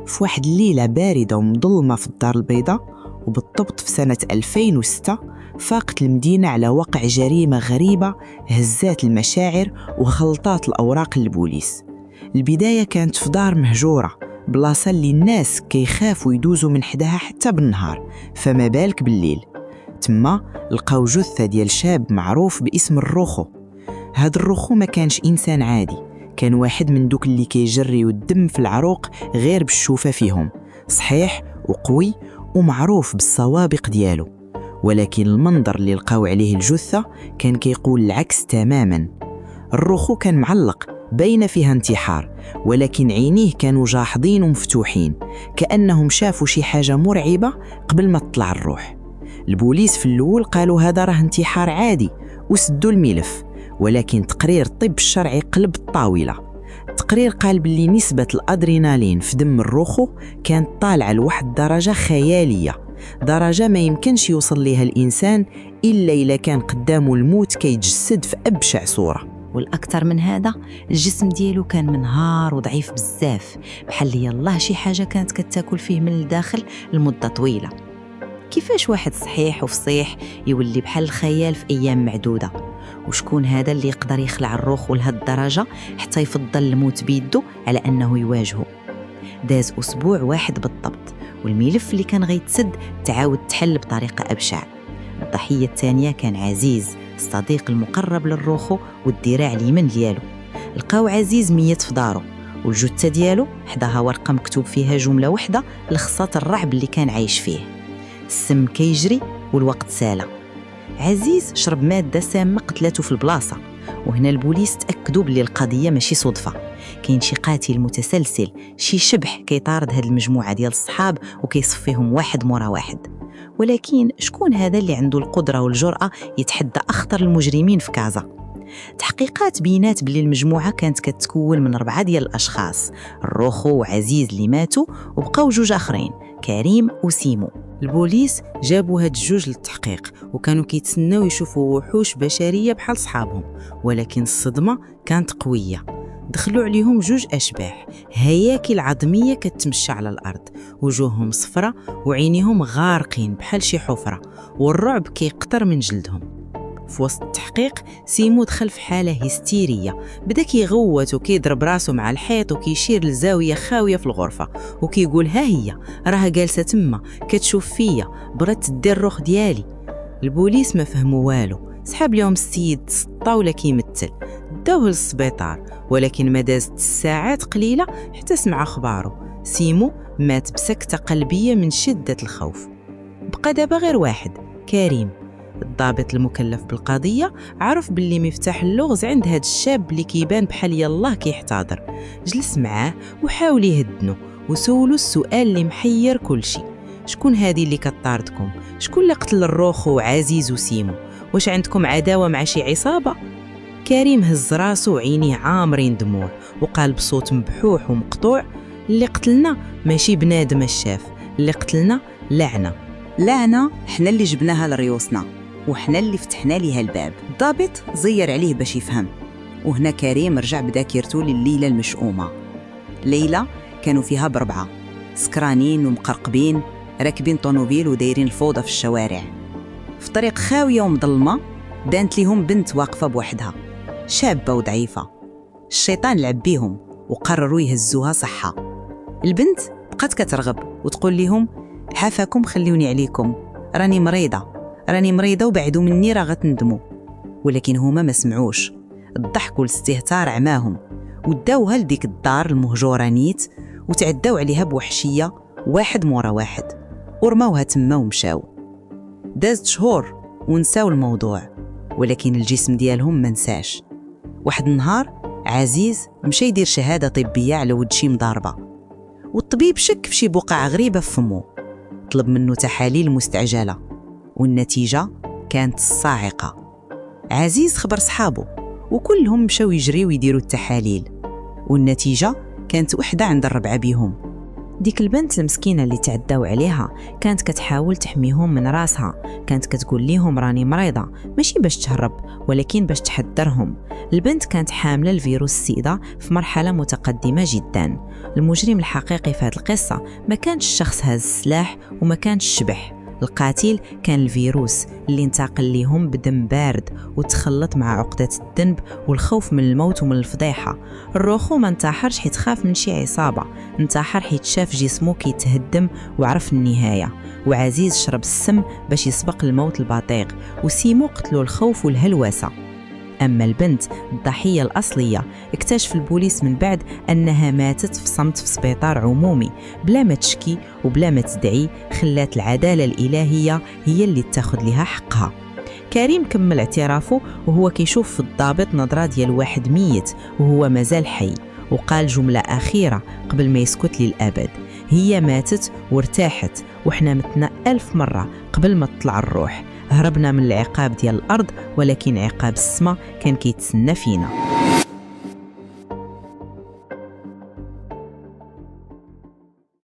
في واحد الليلة باردة ومظلمة في الدار البيضاء، وبالضبط في سنة 2006 فاقت المدينة على وقع جريمة غريبة هزات المشاعر وخلطات الأوراق للبوليس. البداية كانت في دار مهجورة، بلاصة اللي الناس كيخافوا يدوزوا من حداها حتى بالنهار، فما بالك بالليل. تما لقاو جثة ديال شاب معروف باسم الروخو. هاد الروخو ما كانش إنسان عادي، كان واحد من دوك اللي كيجريو الدم في العروق غير بالشوفة فيهم، صحيح وقوي ومعروف بالسوابق ديالو. ولكن المنظر اللي لقاو عليه الجثة كان كيقول العكس تماما. الروخو كان معلق، بين فيها انتحار، ولكن عينيه كانوا جاحظين ومفتوحين، كأنهم شافوا شي حاجة مرعبة قبل ما تطلع الروح. البوليس في الأول قالوا هذا راه انتحار عادي وسدوا الملف، ولكن تقرير الطب الشرعي قلب الطاولة. التقرير قال باللي نسبة الأدرينالين في دم الروخو كانت طالعة لواحد درجة خيالية، درجة ما يمكنش يوصل ليها الإنسان إلا إذا كان قدامه الموت كيتجسد في أبشع صورة. والأكثر من هذا، الجسم ديالو كان منهار وضعيف بزاف، بحال يلاه شي حاجة كانت كتاكل فيه من الداخل لمدة طويلة. كيفاش واحد صحيح وفصيح يولي بحال الخيال في أيام معدودة؟ وشكون هذا اللي يقدر يخلع الروخ لهاد الدرجة حتى يفضل الموت بيده على أنه يواجهه؟ داز أسبوع واحد بالضبط، والملف اللي كان غيتسد تعاود تحل بطريقة أبشع. الضحية الثانية كان عزيز، الصديق المقرب للروخو والذراع اليمين ديالو. لقاو عزيز ميت في دارو، والجثة ديالو حداها ورقة مكتوب فيها جملة واحدة لخصات الرعب اللي كان عايش فيه: السم كيجري والوقت سالة. عزيز شرب مادة سامة قتلته في البلاصة، وهنا البوليس تأكدوا بلي القضية ماشي صدفة، كاين شي قاتل متسلسل، شي شبح كيطارد هاد المجموعة ديال الصحاب وكيصفيهم واحد مورا واحد. ولكن شكون هذا اللي عنده القدرة والجرأة يتحدى أخطر المجرمين في كازا؟ تحقيقات بينات بلي المجموعة كانت كتكون من 4 ديال الأشخاص: الروخو وعزيز اللي ماتوا، وبقاو 2 آخرين، كريم وسيمو. البوليس جابوا هاد الجوج للتحقيق، وكانوا كيتسناو يشوفوا وحوش بشرية بحال صحابهم، ولكن الصدمة كانت قوية. دخلوا عليهم 2 أشباح، هياكل عظمية كتمشى على الأرض، وجوههم صفرة وعينيهم غارقين بحال شي حفرة، والرعب كيقطر من جلدهم. في وسط التحقيق سيمو دخل في حالة هستيرية، بدا كيغوت وكيضرب راسو مع الحيط وكيشير لزاوية خاوية في الغرفة وكيقول ها هي راها جالسة تما كتشوف فيا، بغات تدير الروخ ديالي. البوليس ما فهموا والو، سحب لهم السيد الطاولة كيمثل، داوه للسبيطار، ولكن ما دازت ساعات قليلة حتى سمع أخباره: سيمو مات بسكتة قلبية من شدة الخوف. بقى دابا غير واحد، كريم. الضابط المكلف بالقضية عرف باللي مفتاح اللغز عند هاد الشاب اللي كيبان بحال يلاه كيحتضر. جلس معاه وحاول يهدنو وسولو السؤال اللي محير كلشي: شكون هادي اللي كطاردكم؟ شكون اللي قتل الروخو وعزيز وسيمو؟ واش عندكم عداوة مع شي عصابة؟ كريم هز راسو وعينيه عامرين دموع وقال بصوت مبحوح ومقطوع: اللي قتلنا ماشي بنادم الشاف، اللي قتلنا لعنة حنا اللي جبناها لريوسنا وحنا اللي فتحنا ليها الباب. الضابط زير عليه باش يفهم، وهنا كريم رجع بذاكرته لليلة المشؤومة. ليلة كانوا فيها ب4 سكرانين ومقرقبين، راكبين طونوبيل ودايرين الفوضى في الشوارع. في طريق خاوية ومظلمة دانت ليهم بنت واقفة بوحدها، شابة وضعيفة. الشيطان لعب بيهم وقرروا يهزوها صحة. البنت بقات كترغب وتقول لهم: حافاكم خليوني عليكم، راني مريضة وبعدوا مني راه غتندموا. ولكن هما ما سمعوش، الضحك والاستهتار عماهم، وداوها لديك الدار المهجورة نيت وتعداو عليها بوحشية واحد مورا واحد، ورماوها تما ومشاو. دازت شهور ونساو الموضوع، ولكن الجسم ديالهم ما نساش. واحد النهار عزيز مشى يدير شهادة طبية على ود شي مضاربة، والطبيب شك في شي بقعة غريبة في فمو، طلب منه تحاليل مستعجلة، والنتيجة كانت الصاعقة. عزيز خبر صحابه وكلهم مشاو يجريو يديروا التحاليل، والنتيجة كانت وحدة عند 4 بيهم. ديك البنت المسكينة اللي تعداو عليها كانت كتحاول تحميهم من راسها، كانت كتقول ليهم راني مريضة، ماشي باش تهرب ولكن باش تحذرهم. البنت كانت حاملة الفيروس سيدا في مرحلة متقدمة جدا. المجرم الحقيقي في هذه القصة ما كانش الشخص هاز السلاح وما كانش الشبح، القاتل كان الفيروس اللي انتقل ليهم بدم بارد وتخلط مع عقدة الذنب والخوف من الموت ومن الفضيحة. الروخو ما انتحرش حيت خاف من شي عصابة، انتحر حيت شاف جسمه كيتهدم وعرف النهاية. وعزيز شرب السم باش يسبق الموت البطيء، وسيمو قتلوا الخوف والهلوسة. أما البنت الضحية الأصلية اكتشف البوليس من بعد أنها ماتت في صمت في سبيطار عمومي بلا ما تشكي وبلا ما تدعي. خلات العدالة الإلهية هي اللي تاخد لها حقها. كريم كمل اعترافه وهو كيشوف في الضابط نظرة ديال واحد ميت وهو مازال حي، وقال جملة أخيرة قبل ما يسكت للأبد: هي ماتت وارتاحت وحنا متنا 1000 مرة قبل ما تطلع الروح. هربنا من العقاب ديال الأرض ولكن عقاب السما كان كيتسنى فينا.